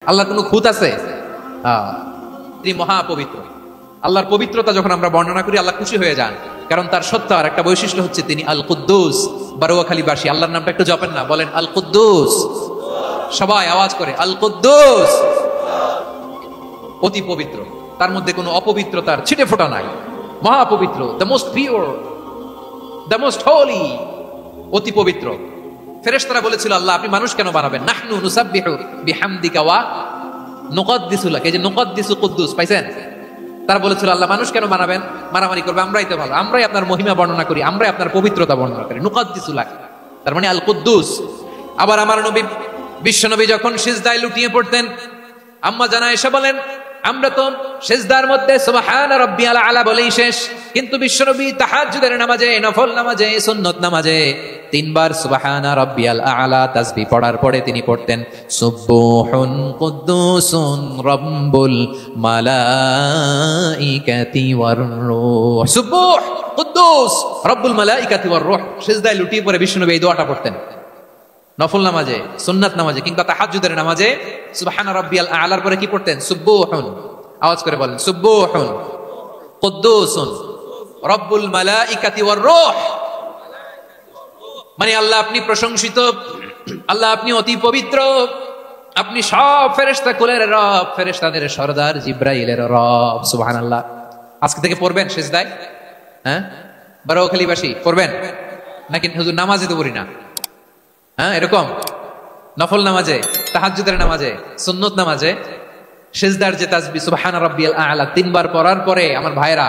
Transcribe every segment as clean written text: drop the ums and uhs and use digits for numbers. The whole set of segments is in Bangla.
আল্লাহর কোনো খুঁত আছে? তিনি মহাপবিত্র। আল্লাহর পবিত্রতা যখন আমরা বর্ণনা করি আল্লাহ খুশি হয়ে যান, কারণ তার সত্য আর একটা বৈশিষ্ট্য হচ্ছে তিনি আল কুদ্দুস। বারোয়াখালীবাসী আল্লাহর নামটা একটু জপেন না, বলেন আল কুদ্দুস, সবাই আওয়াজ করে আল কুদ্দুস। অতি পবিত্র, তার মধ্যে কোনো অপবিত্রতার ছিটে ফোঁটা নাই, মহাপবিত্র, the most pure, the most holy, অতি পবিত্র। ফেরেশতারা বলেছিল আল্লাহ আপনি মানুষ কেন বানাবেন? নাহনু নুসাব্বিহু বিহামদিকা ওয়া নুকদ্দিসু লাক। এই যে নুকদ্দিসু কুদ্দুস পাইছেন? তারা বলেছিল আল্লাহ মানুষ কেন বানাবেন? মারামারি করবে, আমরাই তো ভালো, আমরাই আপনার মহিমা বর্ণনা করি, আমরাই আপনার পবিত্রতা বর্ণনা করি। নুকদ্দিসু লাক তার মানে আল কুদ্দুস। আবার আমার নবী বিশ্বনবী যখন সিজদায় লুটিয়ে পড়তেন, আম্মা জানা এসে বলেন আমরা তো সিজদার মধ্যে সুবহান রাব্বিয়াল আলা বলেই শেষ, কিন্তু বিশ্বনবী তাহাজ্জুদের নামাজে, নফল নামাজে, সুন্নত নামাজে তিনবার সুবহান রাব্বিয়াল আলা তাসবিহ পড়ার পরে তিনি পড়তেন সুবহুন কুদ্দুসুন রাব্বুল মালাইকাতি ওয়ার রূহ। সুবহ কুদ্দুস রাব্বুল মালাইকাতি ওয়ার রূহ। সিজদায় লুটিয়ে পড়ে বিশ্বনবী এই দোয়াটা পড়তেন নফল নামাজে, সুন্নাত নামাজে, কিংবা তাহাজ্জুদের নামাজে সুবহানা রাব্বিয়াল আলার পরে কি পড়তেন? সুবহুন, আওয়াজ করে বলেন সুবহুন কুদ্দুসুন রাব্বুল মালাইকাতি ওয়ার রূহ। মানে আল্লাহ আপনি প্রশংসিত, আল্লাহ আপনি অতি পবিত্র, আপনি সব ফেরেশতা কুলের রব, ফেরেশতাদের সরদার জিব্রাইলের রব। সুবহানাল্লাহ। আজকে থেকে পড়বেন সিজদায়? হ্যাঁ, বারোয়াখালীবাসী পড়বেন নাকি হুজুর নামাজে তো পড়ি না? হ্যাঁ, এরকম নফল নামাজে, তাহাজ্জুদের নামাজে, সুন্নত নামাজে সিজদার যে তাসবিহ সুবহান রাব্বিয়াল আলা তিনবার পড়ার পরে আমার ভাইরা,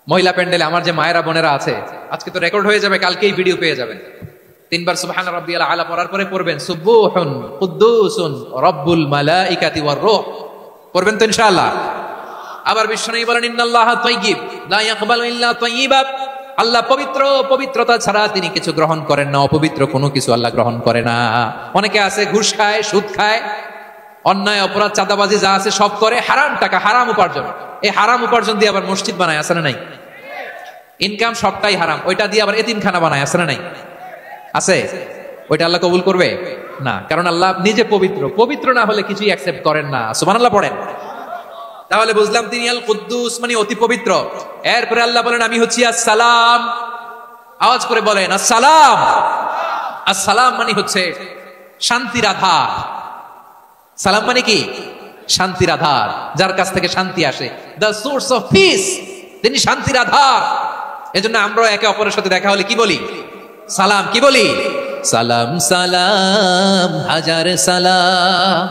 মহিলা প্যান্ডেলে আমার যে মায়েরা বোনেরা আছে, আজকে তো রেকর্ড হয়ে যাবে, কালকেই ভিডিও পেয়ে যাবেন। তিনবার সুবহান রাব্বিয়াল আলা পড়ার পরে পড়বেন সুবহুন কুদ্দুসুন রাব্বুল মালাইকাতি ওয়ার রূহ। পড়বেন তো ইনশাআল্লাহ? আবার বিশ্বনবী বলেন ইন্নাল্লাহা তাইয়্যিব লা ইয়াকবালু ইল্লা তাইয়্যিবা। আল্লাহ পবিত্র, পবিত্রতা ছাড়া তিনি কিছু গ্রহণ করেন না, অপবিত্র কোনো কিছু আল্লাহ গ্রহণ করে না। অনেকে আছে ঘুষ খায়, সুদ খায়, অন্যায় অপরাধ চাঁদাবাজি যা আছে সব করে, হারাম টাকা, হারাম উপার্জন। এই হারাম উপার্জন দিয়ে আবার মসজিদ বানায়, আছে না নাই? ইনকাম সবটাই হারাম, ওইটা দিয়ে আবার এতিমখানা বানায়, আছে না নাই? আছে। ওইটা আল্লাহ কবুল করবে না, কারণ আল্লাহ নিজে পবিত্র। পবিত্র না হলে কিছুই অ্যাকসেপ্ট করেন না। সুবহানাল্লাহ পড়েন। তাহলে বুঝলাম তিনি আল কুদ্দুস মানে অতি পবিত্র। এরপরে আল্লাহ বলেন আমি হচ্ছি আসসালাম। আওয়াজ করে বলেন আসসালাম। আসসালাম মানে হচ্ছে শান্তির আধার। সালাম মানে কি? শান্তির আধার, যার কাছ থেকে শান্তি আসে, দ্য সোর্স অফ পিস। তিনি শান্তির আধার। এজন্য আমরা একে অপরের সাথে দেখা হলে কি বলি? সালাম। কি বলি? সালাম সালাম হাজার সালাম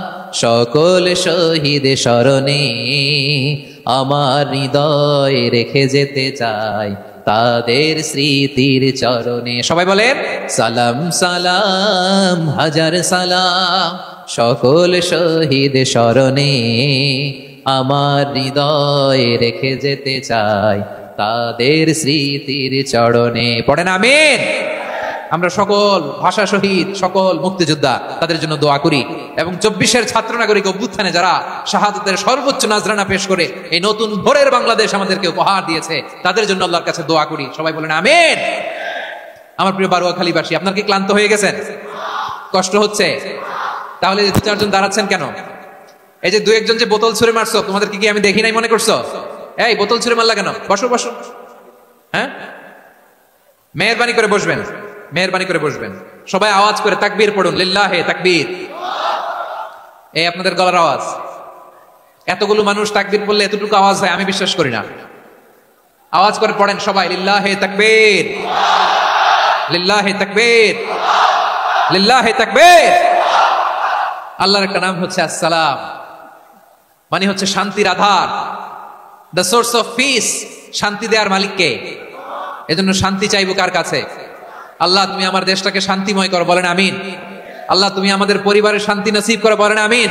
সকল শহীদ স্মরণে আমার হৃদয় রেখে যেতে চাই তাদের স্মৃতির চরণে। সবাই বলেন সালাম সালাম হাজার সালাম সকল শহীদ স্মরণে আমার হৃদয় রেখে যেতে চাই তাদের স্মৃতির চরণে। পড়েন আমিন। আমরা সকল ভাষা শহীদ, সকল মুক্তিযোদ্ধা, তাদের জন্য দোয়া করি এবং 24-এর ছাত্র নাগরিক অভ্যুত্থানে যারা শাহাদাতের সর্বোচ্চ নাজরানা পেশ করে এই নতুন ভোরের বাংলাদেশ আমাদেরকে উপহার দিয়েছে, তাদের জন্য আল্লাহর কাছে দোয়া করি। সবাই বলেন আমিন। আমার প্রিয় বারোয়াখালীবাসী, আপনার কি ক্লান্ত হয়ে গেছেন? কষ্ট হচ্ছে? তাহলে 2-4 জন দাঁড়াচ্ছেন কেন? এই যে 2-1 জন যে বোতল ছুঁড়ে মারছো, তোমাদেরকে কি আমি দেখি নাই মনে করছো? এই বোতল ছুঁড়ে মারলা কেন? বসো বসো। হ্যাঁ, মেহেরবানি করে বসবেন, মেহেরবানি করে বসবেন। সবাই আওয়াজ করে তাকবীর পড়ুন, লিল্লাহে তাকবীর। এই আপনাদের গলার আওয়াজ। এতগুলো মানুষ তাকবীর পড়লে এতটুকু আওয়াজ হয় আমি বিশ্বাস করি না। আওয়াজ করে পড়েন সবাই, লিল্লাহে তাকবীর, লিল্লাহে তাকবীর, লিল্লাহে তাকবীর। আল্লাহর একটা নাম হচ্ছে আসসালাম, মানে হচ্ছে শান্তির আধার, দ্য সোর্স অফ পিস। শান্তি দেওয়ার মালিক কে? এজন্য শান্তি চাইবো কার কাছে? আল্লাহ তুমি আমার দেশটাকে শান্তিময় করো, বলেন আমিন। আল্লাহ তুমি আমাদের পরিবারের শান্তি নসিব করো, বলেন আমিন।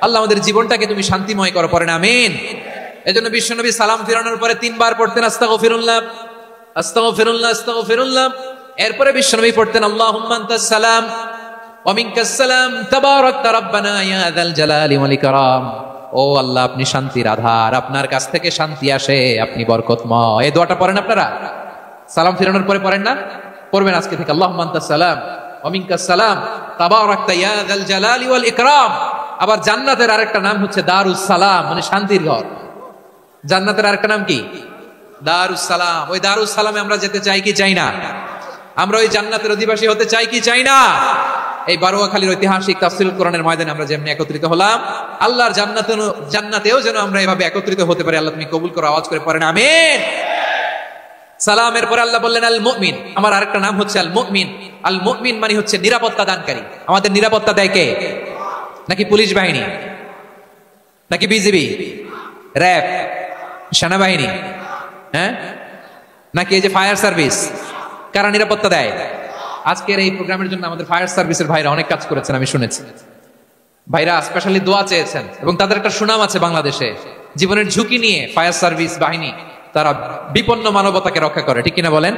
আল্লাহ আমাদের জীবনটাকে তুমি শান্তিময় করো, বলেন আমিন। এজন্য বিশ্বনবী সালাম ফিরানোর পরে 3 বার পড়তেন আস্তাগফিরুল্লাহ, আস্তাগফিরুল্লাহ, আস্তাগফিরুল্লাহ। এরপরে বিশ্বনবী পড়তেন আল্লাহুম্মা আনতাস সালাম ওয়া মিনকাস সালাম তাবারাকতা রাব্বানা ইয়া যাল জালালি ওয়াল ইকরাম। ও আল্লাহ আপনি শান্তির আধার, আপনার কাছ থেকে শান্তি আসে, আপনি বরকতময়। এই দোয়াটা পড়েন আপনারা সালাম ফিরানোর পরে, পড়েন না? পড়বেন আজকে থেকে আল্লাহুম্মা আনতাস সালাম ওয়া মিনকাস সালাম তাবারাকতা ইয়া যাল জালালি ওয়াল ইকরাম। আবার জান্নাতের আরেকটা নাম হচ্ছে দারুস সালাম, মানে শান্তির ঘর। জান্নাতের আরেকটা নাম কি? দারুস সালাম। ওই দারুস সালামে আমরা যেতে চাই কি চাই না? আমরা ওই জান্নাতের অধিবাসী হতে চাই কি চাই না? এই বারোয়াখালীর ঐতিহাসিক তাফসীরুল কোরআনের ময়দানে আমরা যেমনি একত্রিত হলাম, আল্লাহর জান্নাতেও যেন আমরা এভাবে একত্রিত হতে পারি। আল্লাহ তুমি কবুল করো, আওয়াজ করে পড়েন আমিন। সালামের পরে আল্লাহ বললেন আল মুমিন, আমার আরেকটা নাম হচ্ছে আল মুমিন। আল মুমিন মানে হচ্ছে নিরাপত্তা দানকারী। আমাদের নিরাপত্তা দেয় কে? নাকি পুলিশ বাহিনী, নাকি বিজিবি, র্যাব, সেনাবাহিনী, হ্যাঁ, নাকি এই যে ফায়ার সার্ভিস? কারা নিরাপত্তা দেয়? আজকের এই প্রোগ্রামের জন্য আমাদের ফায়ার সার্ভিসের ভাইরা অনেক কাজ করেছেন, আমি শুনেছি। ভাইরা স্পেশালি দোয়া চেয়েছেন এবং তাদের একটা সুনাম আছে বাংলাদেশে। জীবনের ঝুঁকি নিয়ে ফায়ার সার্ভিস বাহিনী তারা বিপন্ন মানবতাকে রক্ষা করে, ঠিক কিনা বলেন?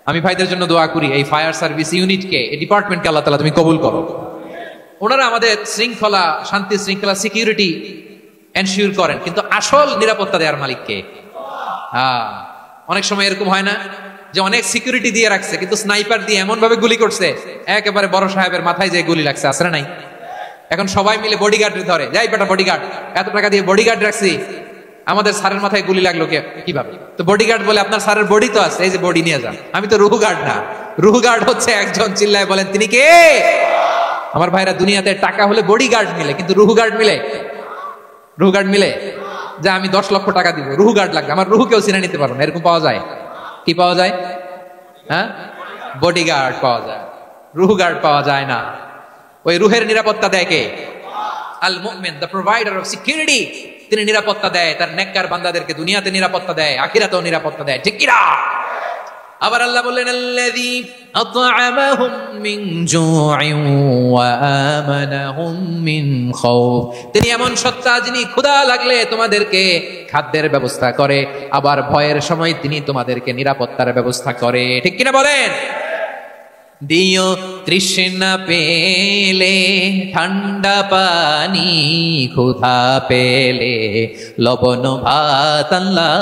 আমি ভাইদের জন্য দোয়া করি, এই ফায়ার সার্ভিস ইউনিটকে, এই ডিপার্টমেন্টকে আল্লাহ তাআলা তুমি কবুল করো। ওনারা আমাদের শৃঙ্খলা, শান্তি শৃঙ্খলা, সিকিউরিটি এনশিওর করেন, কিন্তু আসল নিরাপত্তা দেওয়ার মালিককে। অনেক সময় এরকম হয় না যে অনেক সিকিউরিটি দিয়ে রাখছে, কিন্তু স্নাইপার দিয়ে এমন ভাবে গুলি করছে একেবারে বড় সাহেবের মাথায় যে গুলি লাগছে, আসলে নাই? এখন সবাই মিলে বডিগার্ড ধরে, যাই বেটা বডিগার্ড, এত টাকা দিয়ে বডিগার্ড রাখছি, আমাদের স্যারের মাথায় গুলি লাগলো কিভাবে? তো বডিগার্ড বলে আপনার স্যারের বডি তো আছে, এই যে বডি নিয়ে যান। আমি তো রুহু গার্ড না, রুহু গার্ড হচ্ছে একজন, চিল্লায় বলেন তিনি কে? আমার ভাইরা, দুনিয়াতে টাকা হলে বডিগার্ড মিলে, কিন্তু রুহু গার্ড মিলে? রুহু গার্ড মিলে? যে আমি 10 লক্ষ টাকা দিব, রুহু গার্ড লাগবে, আমার রুহু কেউ চিনে নিতে পারবো না, এরকম পাওয়া যায়? কি পাওয়া যায়? হ্যাঁ, বডিগার্ড পাওয়া যায়, রুহু গার্ড পাওয়া যায় না। ওই রুহের নিরাপত্তা দেয় কে? আল মুমিন, দ্য প্রোভাইডার অফ সিকিউরিটি। তিনি নিরাপত্তা দেয় তার নেককার বান্দাদেরকে, দুনিয়াতে নিরাপত্তা দেয়, আখিরাতেও নিরাপত্তা দেয়, ঠিক কিনা? আবার আল্লাহ বললেন আল্লাযী আত'আমাহুম মিন জু'ইন ওয়া আমানাহুম মিন খাউফ। তিনি এমন সত্তা যিনি ক্ষুধা লাগলে তোমাদেরকে খাদ্যের ব্যবস্থা করে, আবার ভয়ের সময় তিনি তোমাদেরকে নিরাপত্তার ব্যবস্থা করে, ঠিক কিনা বলেন? দিও তৃষ্ণা পেলে ঠান্ডা পানি, ক্ষুধা পেলে লবণ ভাত, আল্লাহ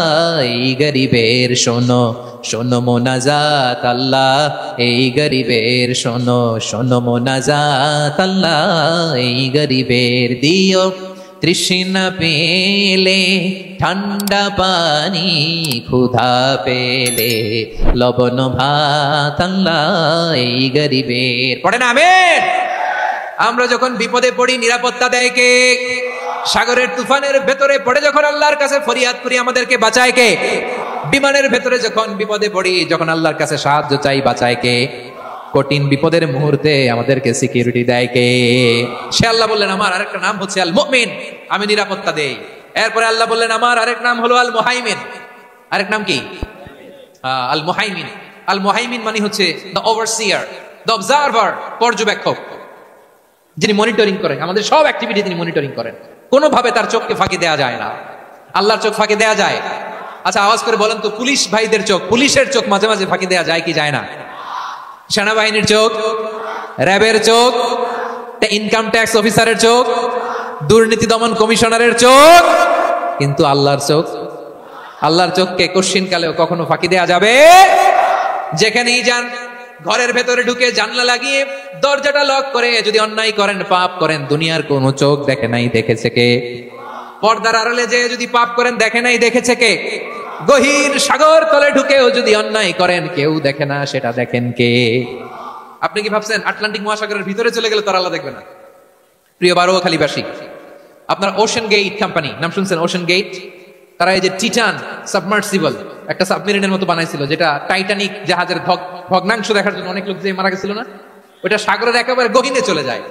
এই গরিবের শোনো শোনো মোনাজাত, আল্লাহ এই গরিবের শোনো শোনো মোনাজাত, আল্লাহ এই গরিবের। দিও তৃষ্ণা পেলে ঠান্ডা পানি, ক্ষুধা পেলে লবণ ভাত, আল্লাহ এই গরিবের। পড়েন আমিন। আমরা যখন বিপদে পড়ি নিরাপত্তা দেয় কে? সাগরের তুফানের ভেতরে পড়ে যখন আল্লাহর কাছে ফরিয়াদ করি আমাদেরকে বাঁচায় কে? বিমানের ভেতরে যখন বিপদে পড়ি, যখন আল্লাহর কাছে সাহায্য চাই, বাঁচায় কে? কঠিন বিপদের মুহূর্তে আমাদেরকে সিকিউরিটি দেয় কে? সে আল্লাহ বললেন আমার আরেকটা নাম হচ্ছে আল মুমিন, আমি নিরাপত্তা দেই। এরপরে আল্লাহ বললেন আমার আরেক নাম হলো আল মুহাইমিন। আরেক নাম কি? আল মুহাইমিন। আল মুহাইমিন মানে হচ্ছে দ্য ওভারসিয়ার, দ্য অবজারভার, পর্যবেক্ষক, যিনি মনিটরিং করেন আমাদের সব অ্যাক্টিভিটি, তিনি মনিটরিং করেন। কোনোভাবে তার চোখকে ফাঁকি দেওয়া যায় না। আল্লাহর চোখ ফাঁকি দেওয়া যায়? আচ্ছা আওয়াজ করে বলেন তো, পুলিশ ভাইদের চোখ, পুলিশের চোখ মাঝে মাঝে ফাঁকি দেওয়া যায় কি যায় না? সেনাবাহিনীর চোখ, র্যাবের চোখ, ইনকাম ট্যাক্স অফিসারের চোখ, দুর্নীতি দমন কমিশনারের চোখ, কিন্তু আল্লাহর চোখ? আল্লাহর চোখকে কোশ্চিন কালেও কখনো ফাঁকি দেয়া যাবে? যেখানেই যান, ঘরের ভেতরে ঢুকে জানলা লাগিয়ে দরজাটা লক করে যদি অন্যায় করেন, পাপ করেন, দুনিয়ার কোন চোখ দেখে নাই, দেখেছে কে? পর্দার আড়ালে যে যদি পাপ করেন, দেখে নাই, দেখেছে কে? গহীন সাগর তলে ঢুকেও যদি অন্যায় করেন, কেউ দেখে না, সেটা দেখেন কে? আপনি কি ভাবছেন আটলান্টিক মহাসাগরের ভিতরে চলে গেলে তারা আল্লাহ দেখবে না? প্রিয় বারোয়াখালীবাসী, আপনার ওশান গেট কোম্পানি নাম শুনছেন? ওশান গেট, তারা এই যে টিটান সাবমার্সিবল একটা সাবমেরিনের মতো বানাইছিল, যেটা টাইটানিক জাহাজের ভগ্নাংশ দেখার জন্য অনেক লোক যে মারা গেছিল না, ওটা সাগরের একেবারে গহীনে চলে যায়।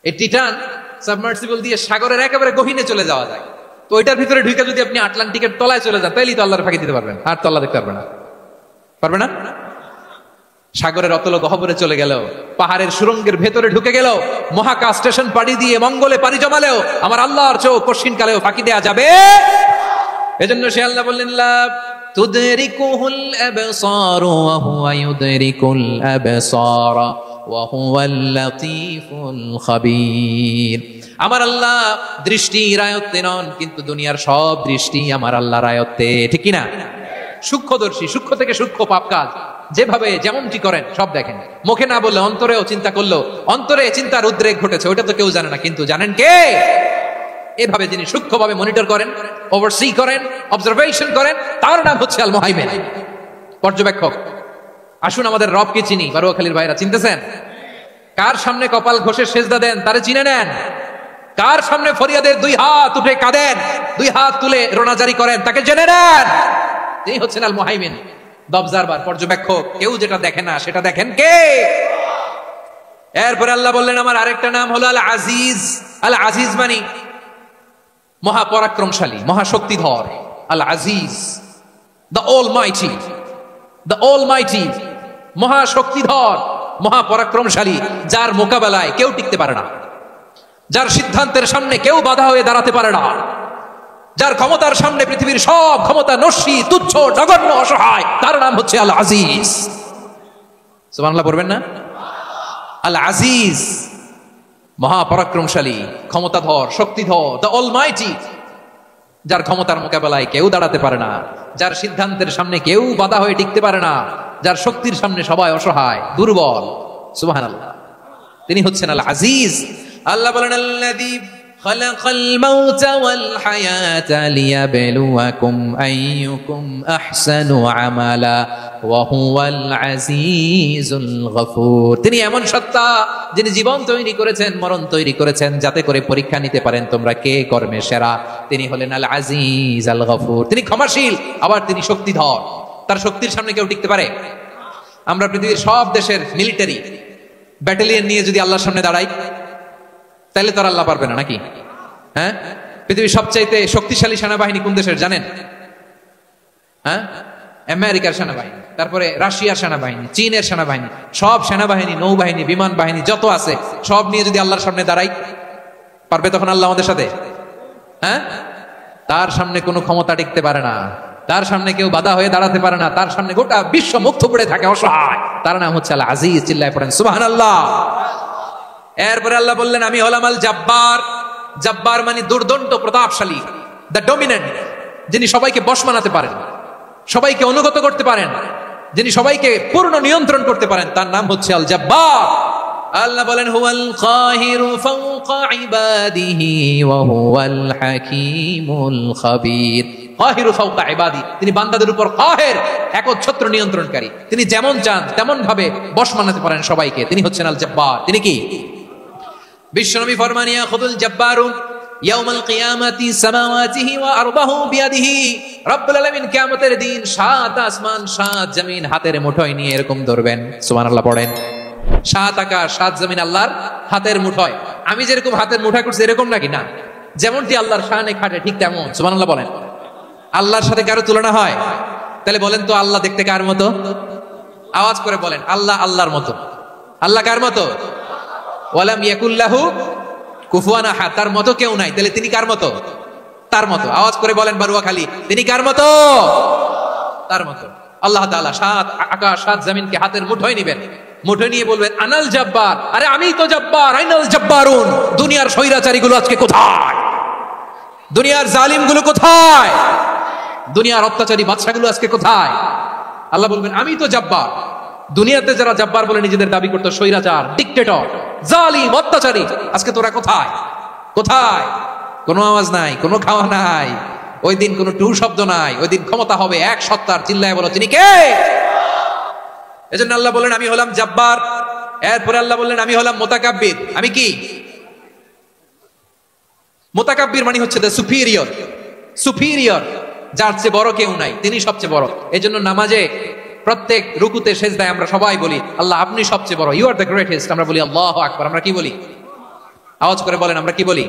এই টিটান সাবমার্সিবল দিয়ে সাগরের একেবারে গহীনে চলে যাওয়া যায়। তো ওইটার ভিতরে ঢুকে যদি আপনি আটলান্টিকের তলায় চলে যান, তাইলেই তো আল্লাহর ফাঁকি দিতে পারবেন, আর তো আল্লাহ দেখতে পারবে না। পারবে না? সাগরের অতল গহ্বরে চলে গেলেও, পাহাড়ের সুরঙ্গের ভেতরে ঢুকে গেলেও, মহাকাশ স্টেশন পাড়ি দিয়ে মঙ্গলে পাড়ি জমালেও আমার আল্লাহর চোখ কঠিন কালেও ফাঁকি দেয়া যাবে? এজন্য সে আল্লাহ বললেন লা তুদরিকুহুল আবসার ওয়া হুয়া ইউদরিকুল আবসার ওয়া হুয়াল লাতীফুল খাবীর। আমার আল্লাহ দৃষ্টির আয়ত্তে নন, কিন্তু দুনিয়ার সব দৃষ্টি আমার আল্লাহর আয়ত্তে, ঠিক কি না? সূক্ষ্মদর্শী, সূক্ষ্ম থেকে সূক্ষ্ম পাপ কাজ যেভাবে যেমনটি করেন সব দেখেন, মুখে না বললে অন্তরেও চিন্তা করলো, অন্তরে চিন্তার উদ্রেক ঘটেছে, ওটা তো কেউ জানে না, কিন্তু জানেন কে? এভাবে যিনি সূক্ষ্মভাবে মনিটর করেন, ওভারসি করেন, অবজারভেশন করেন, তার নাম হচ্ছে আল মুহাইমিন, পর্যবেক্ষক। আসুন আমাদের রবকে চিনি। বারুয়াখালীর ভাইরা চিনতেছেন? কার সামনে কপাল ঘষে সেজদা দেন তারে চিনে নেন। কার সামনে ফরিয়াদের দুই হাত উঠে কাঁদেন, দুই হাত তুলে রোনাজারি করেন, তাকে জেনে নেন। তিনি হচ্ছেন আল মুহাইমিন, অবজারভার, পর্যবেক্ষক। কেউ যেটা দেখে না সেটা দেখেন কে? এরপরে আল্লাহ বললেন আমার আরেকটা নাম হলো আল আজিজ। আল আজিজ মানে মহাপরাক্রমশালী, মহাশক্তিধর। আল আজিজ, দ্য অলমাইটি, দ্য অলমাইটি, মহাশক্তিধর, মহাপরাক্রমশালী, যার মোকাবেলায় কেউ টিকতে পারে না, যার সিদ্ধান্তের সামনে কেউ বাধা হয়ে দাঁড়াতে পারে না, যার ক্ষমতার সামনে পৃথিবীর সব ক্ষমতা নস্যি, তুচ্ছ, নগণ্য, অসহায়, তার নাম হচ্ছে আল আজিজ। সুবহানাল্লাহ পড়বেন না? আল আজিজ, মহাপরাক্রমশালী, ক্ষমতাধর, শক্তিধর, দ্য অলমাইটি, যার ক্ষমতার মোকাবেলায় কেউ দাঁড়াতে পারে না, যার সিদ্ধান্তের সামনে কেউ বাধা হয়ে টিকতে পারে না, যার শক্তির সামনে সবাই অসহায়, দুর্বল। সুবহানাল্লাহ, তিনি হচ্ছেন আল আজিজ। আল্লাহ বলেন আল্লাযী খালাকাল মাউতা ওয়াল হায়াতা লিয়াবলুয়াকুম আইয়ুকুম আহসানু আমালা ওয়া হুয়াল আজিজুল গফুর। তিনি এমন সত্তা যিনি জীবন তৈরি করেছেন, মরণ তৈরি করেছেন, যাতে করে পরীক্ষা নিতে পারেন তোমরা কে কর্মে সেরা। তিনি হলেন আল আজিজ আল গফুর। তিনি ক্ষমাশীল, আবার তিনি শক্তিধর। তার শক্তির সামনে কেউ টিকতে পারে? আমরা পৃথিবীর সব দেশের মিলিটারি ব্যাটালিয়ন নিয়ে যদি আল্লাহর সামনে দাঁড়াই, তাহলে তো আল্লাহ পারবে না নাকি? হ্যাঁ, পৃথিবীর সবচাইতে শক্তিশালী সেনাবাহিনী কোন দেশের জানেন? হ্যাঁ, আমেরিকার সেনাবাহিনী, তারপরে রাশিয়ার সেনাবাহিনী, চীনের সেনাবাহিনী, সব সেনাবাহিনী, নৌবাহিনী, বিমান বাহিনী যত আছে সব নিয়ে যদি আল্লাহর সামনে দাঁড়াই, পারবে তখন আল্লাহ আমাদের সাথে? হ্যাঁ, তার সামনে কোনো ক্ষমতা টিকতে পারে না, তার সামনে কেউ বাধা হয়ে দাঁড়াতে পারে না, তার সামনে গোটা বিশ্ব মুগ্ধ পড়ে থাকে, অসহায়। তার নাম হচ্ছে আল আজিজ। চিল্লায় পড়েন সুবহানাল্লাহ। এরপরে আল্লাহ বললেন আমি হলাম আল জাব্বার। জাব্বার মানে দুর্দণ্ড, প্রতাপশালী, দ্য ডমিনেন্ট, যিনি সবাইকে বশ মানাতে পারেন, সবাইকে অনুগত করতে পারেন, যিনি সবাইকে পূর্ণ নিয়ন্ত্রণ করতে পারেন, তার নাম হচ্ছে আল জাব্বার। আল্লাহ বলেন হুয়াল কাহিরু ফাওকা ইবাদিহি ওয়া হুয়াল হাকীমুল খাবীর। কাহিরু ফাওকা ইবাদি, তিনি বান্দাদের উপর কাহের, একচ্ছত্র নিয়ন্ত্রণকারী। তিনি যেমন চান তেমন ভাবে বশ মানাতে পারেন সবাইকে। তিনি হচ্ছেন আল জাব্বার। তিনি কি? বিশ্বনবী ফরমান ইয়াখুদুল জাব্বারুন ইয়াউমাল কিয়ামাতি সামাওয়াতিহি ওয়া আরবাহু বিয়াদিহি। রব্বুল আলামিন কিয়ামতের দিন সাত আসমান সাত জমিন হাতের মুঠোয় নিয়ে এরকম ধরবেন। সুবহানাল্লাহ পড়েন। সাত আকাশ সাত জমিন আল্লাহর হাতের মুঠোয়। আমি যেরকম হাতের মুঠোয় করছি এরকম নাকি? না, যেমনটি আল্লাহর শানে খাটে ঠিক তেমন। সুবহানাল্লাহ বলেন। আল্লাহর সাথে কারো তুলনা হয়? তাহলে বলেন তো আল্লাহ দেখতে কার মতো? আওয়াজ করে বলেন আল্লাহ আল্লাহর মতো। আল্লাহ কার মতো? ওয়ালাম ইয়াকুল্লাহু কুফুয়ান আহাদ, তার মতো কেউ নাই। তাহলে তিনি কার মতো? তার মতো। আওয়াজ করে বলেন বারুয়াখালী, তিনি কার মতো? তার মতো। আল্লাহ তাআলা সাত আকাশ সাত জমিনকে হাতের মুঠোয় নিবেন, মুঠোয় নিয়ে বলবেন আনাল জাব্বার। আরে আমিই তো জাব্বার, আইনাল জাব্বারুন। দুনিয়ার স্বৈরাচারী গুলো আজকে কোথায়? দুনিয়ার জালিম গুলো কোথায়? দুনিয়ার অত্যাচারী বাদশাগুলো আজকে কোথায়? আল্লাহ বলবেন আমি তো জাব্বার। দুনিয়াতে যারা জাব্বার বলে নিজেদের দাবি করতো, স্বৈরাচার, ডিক্টেটর, জালিম, অত্যাচারী, আজকে তোরা কোথায়? কোথায়? কোনো আওয়াজ নাই, কোনো খাওয়া নাই, ওই দিন কোনো টু শব্দ নাই। ওই দিন ক্ষমতা হবে এক সত্তার। চিল্লায় বলো তিনি কে? এজন্য আল্লাহ বললেন আমি হলাম জাব্বার। এরপরে আল্লাহ বললেন আমি হলাম মুতাকাব্বির। আমি কি? মুতাকাব্বির মানে হচ্ছে দ্য সুপিরিয়র। সুপিরিয়র, যার চেয়ে বড় কেউ নাই, তিনি সবচেয়ে বড়। এজন্য নামাজে প্রত্যেক রুকুতে সেজদায় আমরা সবাই বলি আল্লাহ আপনি সবচেয়ে বড়, ইউ আর দ্য গ্রেটেস্ট। আমরা বলি আল্লাহু আকবার। আমরা কি বলি? আওয়াজ করে বলেন আমরা কি বলি?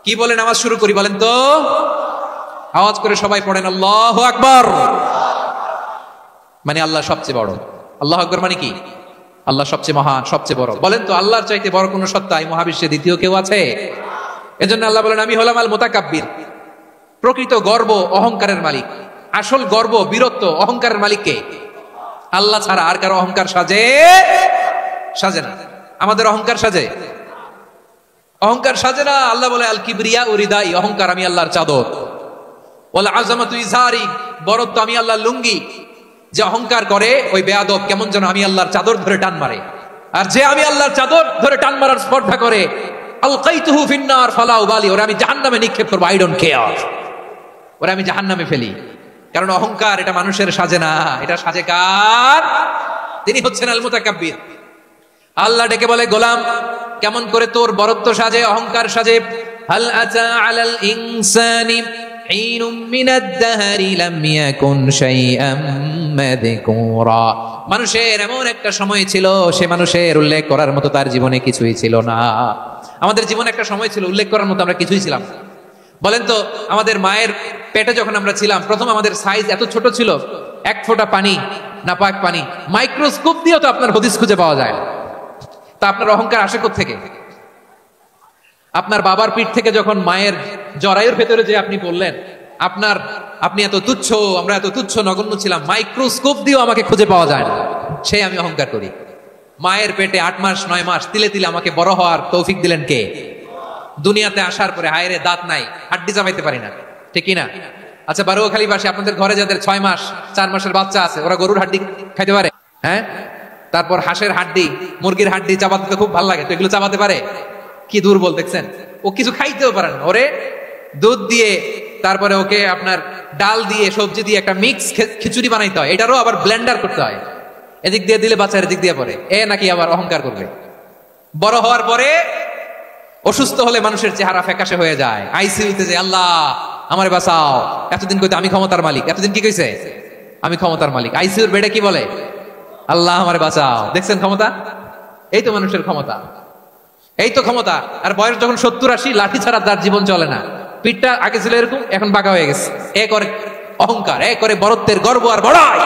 কি বলে নামাজ শুরু করি বলেন তো? আওয়াজ করে সবাই পড়েন আল্লাহু আকবার। মানে আল্লাহ সবচেয়ে বড়। আল্লাহু আকবার মানে কি? আল্লাহ সবচেয়ে মহান, সবচেয়ে বড়। বলেন তো আল্লাহর চাইতে বড় কোন সত্তা এই মহাবিশ্বে দ্বিতীয় কেউ আছে? এজন্য আল্লাহ বলেন আমি হলাম আল মুতাকাব্বির। প্রকৃত গর্ব অহংকারের মালিক। আসল গর্ব, বীরত্ব, অহংকারের মালিক কে? আল্লাহ ছাড়া আর কারো অহংকার সাজে? সাজে না। আমাদের অহংকার সাজে? অহংকার সাজে না। আল্লাহ বলে আল কিবরিয়া উরিদাই, অহংকার আমি আল্লাহর চাদর। ওয়াল আযামাতু ইজারি, বরত্ব আমি আল্লাহর লুঙ্গি। যে অহংকার করে ওই বেয়াদব কেমন যেন আমি আল্লাহর চাদর ধরে টান মারে, আর যে আমি আল্লাহর চাদর ধরে টান মারার স্পর্ধা করে আলকাইতুহু ফিন্নার ফালা উবালি, ওরা আমি জাহান্নামে নিক্ষেপ করবো, আই ডোন্ট কেয়ার, ওরা আমি জাহান্নামে ফেলি। কারণ অহংকার এটা মানুষের সাজে না, এটা সাজে কার? তিনি হচ্ছেন আল মুতাকাব্বির। আল্লাহ ডেকে বলে, গোলাম কেমন করে তোর বরত্ব সাজে, অহংকার সাজে। হাল আতা আলাল ইনসানি হিনুম মিনাদ দাহরি লাম ইয়াকুন শাইআম মাযকুরা। মানুষের এমন একটা সময় ছিল, সে মানুষের উল্লেখ করার মতো তার জীবনে কিছুই ছিল না। আমাদের জীবনে একটা সময় ছিল উল্লেখ করার মতো আমরা কিছুই ছিলাম। বলেন তো, আমাদের মায়ের পেটে যখন আমরা ছিলাম, প্রথম আমাদের সাইজ এত ছোট ছিল, এক ফোঁটা পানি, নাপাক পানি, মাইক্রোস্কোপ দিয়েও তো আপনার হদিস খুঁজে পাওয়া যায় না। তা আপনার অহংকার আসে কোত্থেকে? আপনার বাবার পিঠ থেকে যখন মায়ের জরায়ুর ভেতরে যে আপনি বললেন আপনি এত তুচ্ছ, আমরা এত তুচ্ছ নগণ্য ছিলাম, মাইক্রোস্কোপ দিয়েও আমাকে খুঁজে পাওয়া যায় না, সেই আমি অহংকার করি। মায়ের পেটে 8 মাস 9 মাস তিলে তিলে আমাকে বড় হওয়ার তৌফিক দিলেন কে? দুনিয়াতে আসার পরে হায়রে দাঁত নাই, হাড্ডি চাবাইতে পারি না, ঠিক কি না? আচ্ছা, বারোখালীবাসী, আপনাদের ঘরে যাদের 6 মাস 4 মাসের বাচ্চা আছে, ওরা গরুর হাড্ডি খাইতে পারে? হ্যাঁ। তারপর হাঁসের হাড্ডি, মুরগির হাড্ডি চাবাতে তো খুব ভালো লাগে, তো এগুলো চাবাতে পারে? কি দুর্বল দেখছেন, ও কিছু খাইতেও পারে না। ওরে দুধ দিয়ে, তারপরে ওকে আপনার ডাল দিয়ে, সবজি দিয়ে একটা মিক্স খিচুড়ি বানাইতে হয়, এটারও আবার ব্লেন্ডার করতে হয়, এদিক দিয়ে দিলে বাচ্চা এদিক দিয়ে পড়ে, এ নাকি আবার অহংকার করবে। বড় হওয়ার পরে অসুস্থ হলে মানুষের চেহারা ফ্যাকাশে হয়ে যায়, আইসিইউতে যে আল্লাহ আমারে বাঁচাও, এতদিন কইতে আমি ক্ষমতার মালিক, এতদিন কি কইছে আমি ক্ষমতার মালিক, আইসিইউর বেডে কি বলে আল্লাহ আমারে বাঁচাও। দেখছেন ক্ষমতা? এই তো মানুষের ক্ষমতা, এই তো ক্ষমতা। আর বয়স যখন 70-80, লাঠি ছাড়া তার জীবন চলে না, পিঠটা আগে ছিল এরকম, এখন বাঁকা হয়ে গেছে। এ করে অহংকার, এ করে বরত্বের গর্ব আর বড়াই।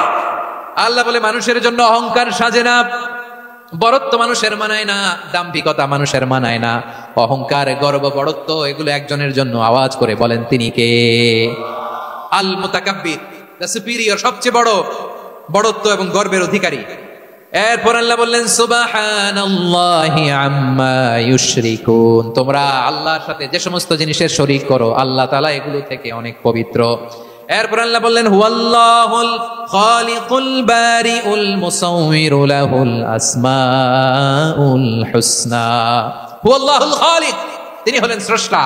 আল্লাহ বলে মানুষের জন্য অহংকার সাজে না, বরত্ব মানুষের মানায় না, দাম্ভিকতা মানুষের মানায় না, অহংকার গর্ব বড়ত্ব এগুলো একজনের জন্য। আওয়াজ করে বলেন তিনি কে? আল মুতাকাব্বির, দ্য সুপিরিয়র, সবচেয়ে বড় বড়ত্ব এবং গর্বের অধিকারী। এরপর আল্লাহ বললেন সুবহানাল্লাহি আম্মা ইউশরিকুন, তোমরা আল্লাহর সাথে যে সমস্ত জিনিসের শরীক করো, আল্লাহ তাআলা এগুলো থেকে অনেক পবিত্র। এরপর আল্লাহ বললেন হুয়াল্লাহুল খালিকুল বারিউল মুসাউবিরু লাহুল আসমাউল হুসনা। হুয়াল্লাহুল খালিক, তিনি হলেন স্রষ্টা।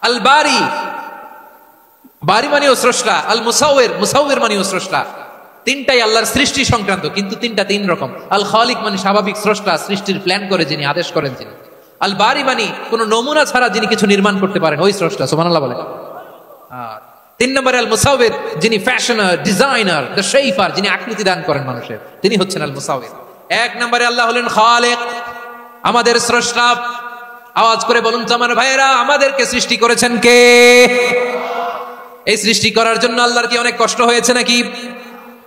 আল বারি, বারি মানেও স্রষ্টা। আল মুসাউবির, মুসাউবির মানেও স্রষ্টা। তিনটাই আল্লাহর সৃষ্টি সংক্রান্ত, কিন্তু তিনটা তিন রকম। আল খালিক মানে স্বাভাবিক স্রষ্টা, সৃষ্টির প্ল্যান করে যিনি, আদেশ করেন যিনি। আল বারি মানে কোন নমুনা ছাড়া যিনি কিছু নির্মাণ করতে পারেন, ওই স্রষ্টা। সুবহানাল্লাহ বলেন। আর 3 নম্বরে আল মুসাউবির, যিনি ফ্যাশনার, ডিজাইনার, দ্য শেপার, যিনি আকৃতি দান করেন মানুষের, তিনি হচ্ছেন আল মুসাউবির। 1 নম্বরে আল্লাহ হলেন খালিক, আমাদের স্রষ্টা। আওয়াজ করে বলুন তো আমার ভাইয়েরা, আমাদেরকে সৃষ্টি করেছেন কে? এই সৃষ্টি করার জন্য আল্লাহর কি অনেক কষ্ট হয়েছে নাকি?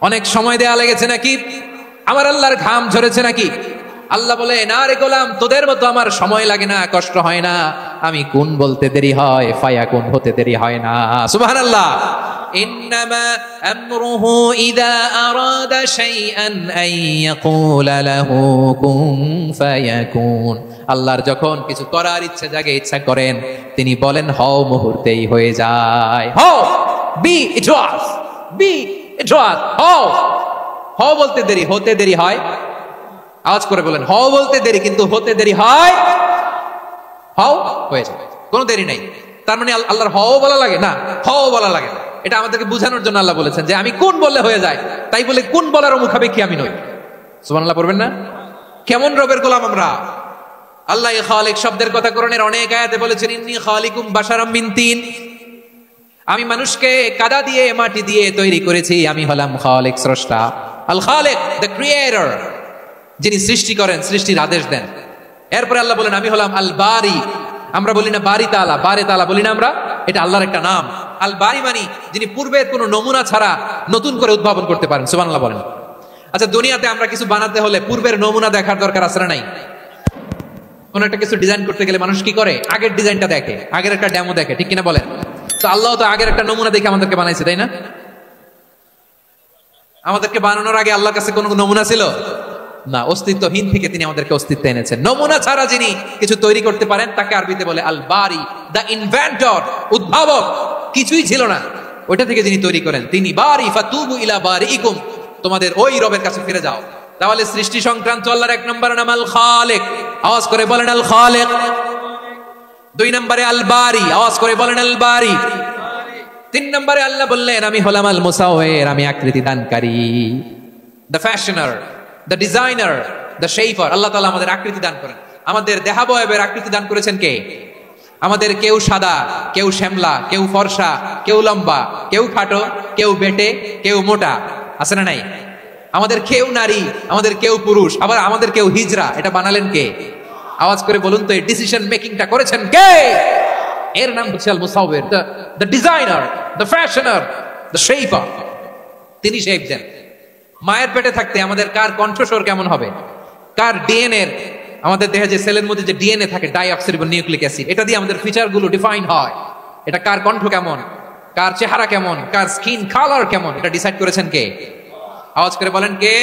অনেক সময় দেয়া লেগেছে নাকি? আমার আল্লাহর ঘাম ঝরেছে নাকি? আল্লাহ বলে, না রে গোলাম, তোদের মতো আমার সময় লাগে না, কষ্ট হয় না, আমি কোন বলতে দেরি হয়, ফায়াকুন হতে দেরি হয় না। সুবহানাল্লাহ। ইন্নামা আমরুহু ইযা আরাদা শাইআন আন ইয়াকুলা লাহু কুন ফায়াকুন। আল্লাহর যখন কিছু করার ইচ্ছা জাগে, ইচ্ছা করেন, তিনি বলেন হও, মুহূর্তেই হয়ে যায়। হও, বি ইট ওয়াজ, বি ইট ওয়াজ। হও, হও বলতে দেরি, হতে দেরি হয়। আওয়াজ করে বলেন, হও বলতে দেরি, কিন্তু হতে দেরি হয়। হও হয়ে যায়, কোনো দেরি নাই। তার মানে আল্লাহর হও বলা লাগে না, হও বলা লাগে না। এটা আমাদেরকে বোঝানোর জন্য আল্লাহ বলেছেন যে আমি কোন বললে হয়ে যায়, তাই বলে কোন বলার মুখাপেক্ষী আমি নই। সুবহানাল্লাহ পড়বেন না? কেমন রবের গোলাম আমরা। আল্লাহ খালিক শব্দের কথা কোরআনের অনেক আয়াতে বলেছেন, ইন্নী খালিকুম বাশারাম মিন তিন, আমি মানুষকে কাদা দিয়ে মাটি দিয়ে তৈরি করেছি, আমি হলাম খালিক, স্রষ্টা। আল খালিক, দ্য ক্রিয়েটর, যিনি সৃষ্টি করেন, সৃষ্টির আদেশ দেন। এরপরে আল্লাহ বলেন আমি হলাম আল বারি। আমরা বলি না বারি তাআলা, বারে তাআলা বলি না আমরা, এটা আল্লাহর একটা নাম। আল বারি মানে যিনি পূর্বের কোনো নমুনা ছাড়া নতুন করে উদ্ভাবন করতে পারেন। সুবহানাল্লাহ বলেন। আচ্ছা, দুনিয়াতে আমরা কিছু বানাতে হলে পূর্বের নমুনা দেখার দরকার আছে না নাই? কোন একটা কিছু ডিজাইন করতে গেলে মানুষ কি করে? আগের ডিজাইনটা দেখে, আগের একটা ডেমো দেখে, ঠিক কিনা বলেন? তো আল্লাহ তো আগের একটা নমুনা দেখে আমাদেরকে বানাইছে, তাই না? আমাদেরকে বানানোর আগে আল্লাহর কাছে কোনো নমুনা ছিল না, অস্তিত্বহীন থেকে তিনি আমাদেরকে অস্তিত্ব এনেছেন। নমুনা ছাড়া যিনি কিছু তৈরি করতে পারেন তাকে আরবিতে বলে আল বারি, দ্য ইনভেন্টর, উদ্ভাবক। কিছুই ছিল না, ওইটা থেকে যিনি তৈরি করেন তিনি বারি। ফাতুবু ইলা বারিইকুম, তোমাদের ওই রবের কাছে ফিরে যাও। তাহলে সৃষ্টি সংক্রান্ত আল্লাহর এক নম্বর নাম আল খালিক, আওয়াজ করে বলেন আল খালিক। দুই নম্বরে আল বারি, আওয়াজ করে বলেন আল বারি। তিন নম্বরে আল্লাহ বললেন আমি হলাম আল মুসাওয়ির, আমি আকৃতি দানকারী, the fashioner, the designer, the shaper. Allah তাআলা আমাদের আকৃতি দান করেন। আমাদের দেহাবয়বের আকৃতি দান করেছেন কে? আমাদের কেউ সাদা, কেউ শ্যামলা, কেউ ফর্সা, কেউ লম্বা, কেউ খাটো, কেউ বেটে, কেউ মোটা, আছে না নাই? আমাদের কেউ নারী, আমাদের কেউ পুরুষ, আবার আমাদের কেউ হিজড়া। এটা বানালেন কে? আওয়াজ করে বলুন তো, এই ডিসিশন মেকিংটা করেছেন কে? এর নাম হচ্ছে আল মুসাওয়ির, the designer, the fashioner, the shaper. তিনি শেপ দেন। মায়ের পেটে থাকতে আমাদের কার কণ্ঠস্বর কেমন হবে, কার ডিএনএ, আমাদের দেহে যে সেলের মধ্যে যে ডিএনএ থাকে, ডাইঅক্সিরিবো নিউক্লিক অ্যাসিড, এটা দিয়ে আমাদের ফিচারগুলো ডিফাইন হয়। এটা কার কণ্ঠ কেমন, কার চেহারা কেমন, কার স্কিন কালার কেমন, এটা ডিসাইড করেছেন কে? আওয়াজ করে বলেন কে?